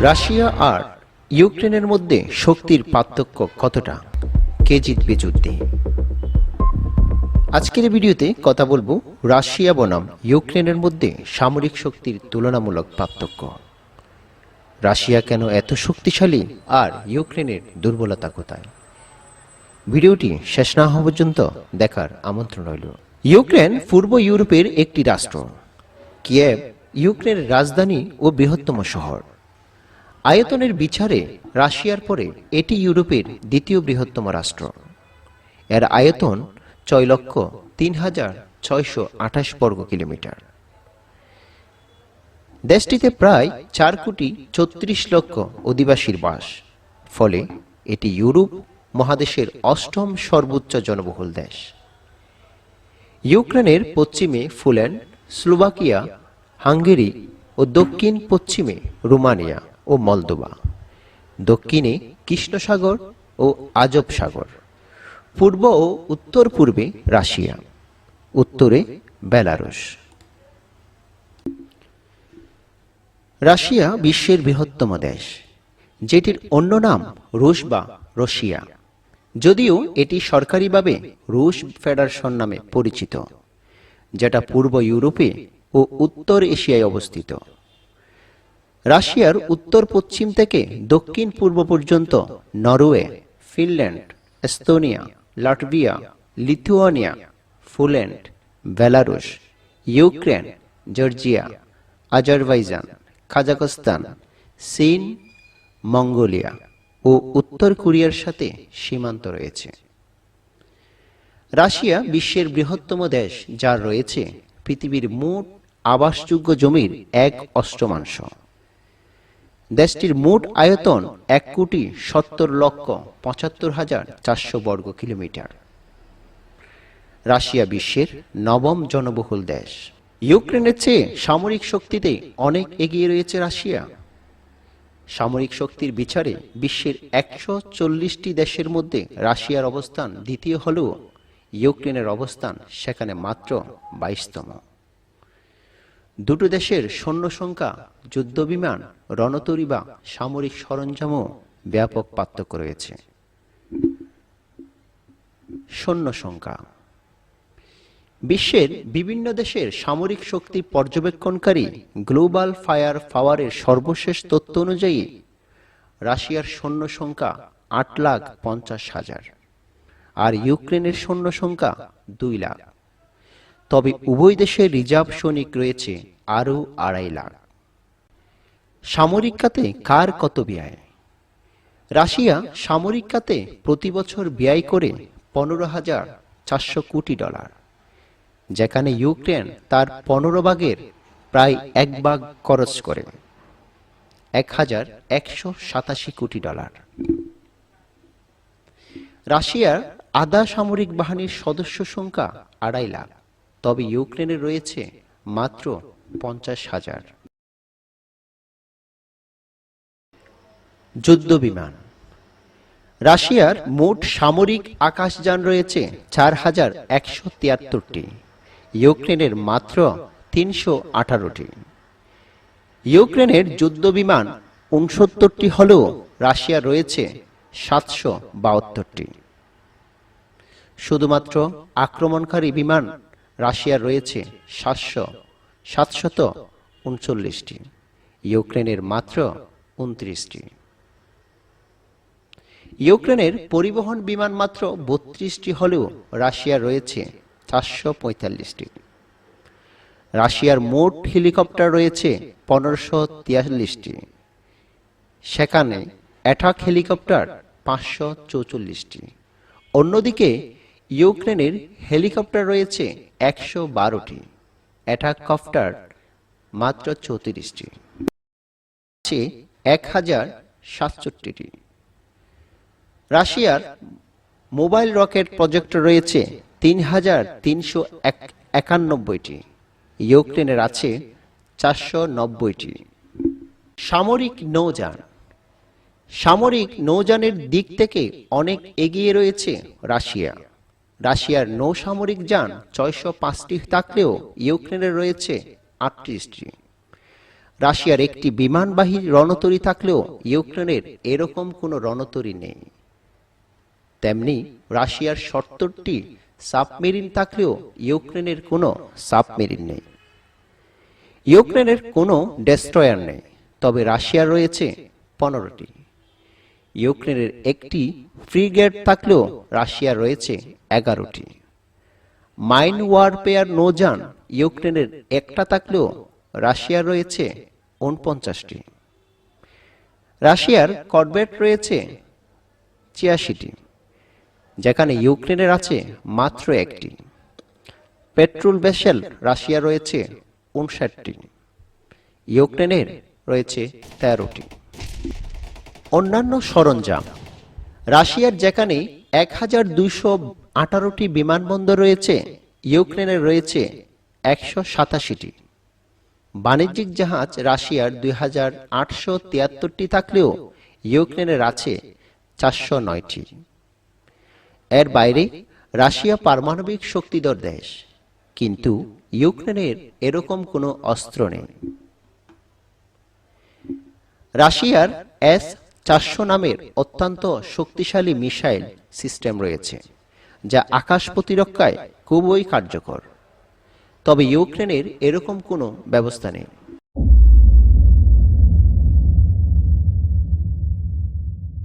Russia আর ইউক্রেনের মধ্যে শক্তির পার্থক্য কতটা? কে জিতবে যুদ্ধে? আজকের ভিডিওতে কথা বলবো রাশিয়া বনাম ইউক্রেনের মধ্যে সামরিক শক্তির তুলনামূলক পার্থক্য। রাশিয়া কেন এত শক্তিশালী আর ইউক্রেনের দুর্বলতা কোথায়? ভিডিওটি শেষ না হওয়া পর্যন্ত দেখার আমন্ত্রণ রইল। ইউক্রেন পূর্ব ইউরোপের একটি রাষ্ট্র। কিয়েভ ইউক্রেনের রাজধানী ও বৃহত্তম শহর। আয়তনের বিচারে রাশিয়ার পরে এটি ইউরোপের দ্বিতীয় বৃহত্তম রাষ্ট্র। এর আয়তন 6,03,628 বর্গ কিলোমিটার। দেশটিতে প্রায় 4,34,00,000 অধিবাসীর বাস, ফলে এটি ইউরোপ মহাদেশের অষ্টম সর্বোচ্চ জনবহুল দেশ। ইউক্রেনের পশ্চিমে পোল্যান্ড, স্লোভাকিয়া, হাঙ্গেরি ও দক্ষিণ পশ্চিমে রোমানিয়া ও মলদোভা, দক্ষিণে কৃষ্ণ সাগর ও আজব সাগর, পূর্ব ও উত্তর পূর্বে রাশিয়া, উত্তরে বেলারুশ। রাশিয়া বিশ্বের বৃহত্তম দেশ, যেটির অন্য নাম রুশ বা রাশিয়া, যদিও এটি সরকারিভাবে রুশ ফেডারেশন নামে পরিচিত, যেটা পূর্ব ইউরোপে ও উত্তর এশিয়ায় অবস্থিত। রাশিয়ার উত্তর পশ্চিম থেকে দক্ষিণ পূর্ব পর্যন্ত Norway, Finland, Estonia, Latvia, Lithuania, Poland, Belarus, Ukraine, Georgia, Azerbaijan, Kazakhstan, চীন, মঙ্গোলিয়া ও উত্তর কোরিয়ার সাথে সীমান্ত রয়েছে। রাশিয়া বিশ্বের বৃহত্তম দেশ, যার রয়েছে পৃথিবীর মোট আবাসযোগ্য জমির 1/8। দেশটির মোট আয়তন 1,70,75,400 বর্গ কিলোমিটার। রাশিয়া বিশ্বের নবম জনবহুল দেশ। ইউক্রেনের চেয়ে সামরিক শক্তিতে অনেক এগিয়ে রয়েছে রাশিয়া। সামরিক শক্তির বিচারে বিশ্বের 140টি দেশের মধ্যে রাশিয়ার অবস্থান দ্বিতীয় হলেও ইউক্রেনের অবস্থান সেখানে মাত্র 22তম। দুটো দেশের সৈন্য সংখ্যা, যুদ্ধবিমান, রণতরী বা সামরিক সরঞ্জামও ব্যাপক পার্থক্য রয়েছে। সৈন্য সংখ্যা। বিশ্বের বিভিন্ন দেশের সামরিক শক্তি পর্যবেক্ষণকারী গ্লোবাল ফায়ার পাওয়ারের সর্বশেষ তথ্য অনুযায়ী রাশিয়ার সৈন্য সংখ্যা 8,50,000 আর ইউক্রেনের সৈন্য সংখ্যা 2 লাখ। তবে উভয় দেশের রিজার্ভ সৈনিক রয়েছে আরও 2.5 লাখ। সামরিক খাতে কার কত ব্যয়? রাশিয়া সামরিক খাতে প্রতি বছর ব্যয় করে $15,400 কোটি, যেখানে ইউক্রেন তার 15 ভাগের প্রায় 1 ভাগ খরচ করে, $1,187 কোটি। রাশিয়ার আধা সামরিক বাহিনীর সদস্য সংখ্যা 2.5 লাখ, তবে ইউক্রেনের রয়েছে মাত্র 50,000। যুদ্ধ বিমান। রাশিয়ার মোট সামরিক আকাশযান রয়েছে 4,173টি, ইউক্রেনের মাত্র 318টি। ইউক্রেনের যুদ্ধ বিমান 69টি হলেও রাশিয়ার রয়েছে 772টি। শুধুমাত্র আক্রমণকারী বিমান রাশিয়ার রয়েছে 739টি, ইউক্রেনের মাত্র 29টি। ইউক্রেনের পরিবহন বিমান মাত্র 32টি হলেও রাশিয়ার রয়েছে 445টি। রাশিয়ার মোট হেলিকপ্টার রয়েছে 1543টি, সেখানে অ্যাটাক হেলিকপ্টার 544টি। অন্যদিকে ইউক্রেনের হেলিকপ্টার রয়েছে 112টি, অ্যাটাক কপ্টার মাত্র 34টি, আছে 1067টি। রাশিয়ার মোবাইল রকেট প্রজেক্টর রয়েছে 3,391টি, ইউক্রেনের আছে 490টি। সামরিক নৌযান। সামরিক নৌযানের দিক থেকে অনেক এগিয়ে রয়েছে রাশিয়া। রাশিয়ার নৌসামরিক যান 605টি থাকলেও ইউক্রেনের রয়েছে 38টি। রাশিয়ার একটি বিমানবাহী রণতরী থাকলেও ইউক্রেনের এরকম কোনো রণতরী নেই। তেমনি রাশিয়ার ৭০টি সাবমেরিন থাকলেও ইউক্রেনের কোনো সাবমেরিন নেই। ইউক্রেনের কোনো ডেস্ট্রয়ার নেই, তবে রাশিয়ার রয়েছে 15টি। ইউক্রেনের একটি ফ্রিগেট থাকলেও রাশিয়ার রয়েছে 11টি। মাইন ওয়ারফেয়ার নৌযান ইউক্রেনের একটা থাকলেও রাশিয়ার রয়েছে 49টি। রাশিয়ার করভেট রয়েছে ৮৬টি, যেখানে ইউক্রেনের আছে মাত্র একটি। পেট্রোল ভেসেল রাশিয়ার রয়েছে 59টি, ইউক্রেনের রয়েছে 13টি। অন্যান্য সরঞ্জাম রাশিয়ার যেখানে 1218টি বিমানবন্দর রয়েছে, ইউক্রেনের রয়েছে 187টি। বাণিজ্যিক জাহাজ রাশিয়ার 2873টি থাকলেও ইউক্রেনের আছে 409টি। এর বাইরে রাশিয়া পারমাণবিক শক্তিধর দেশ, কিন্তু ইউক্রেনের এরকম কোনো অস্ত্র নেই। রাশিয়ার S-400 নামের অত্যন্ত শক্তিশালী মিসাইল সিস্টেম রয়েছে, যা আকাশ প্রতিরক্ষায় খুবই কার্যকর, তবে ইউক্রেনের এরকম কোনো ব্যবস্থা নেই।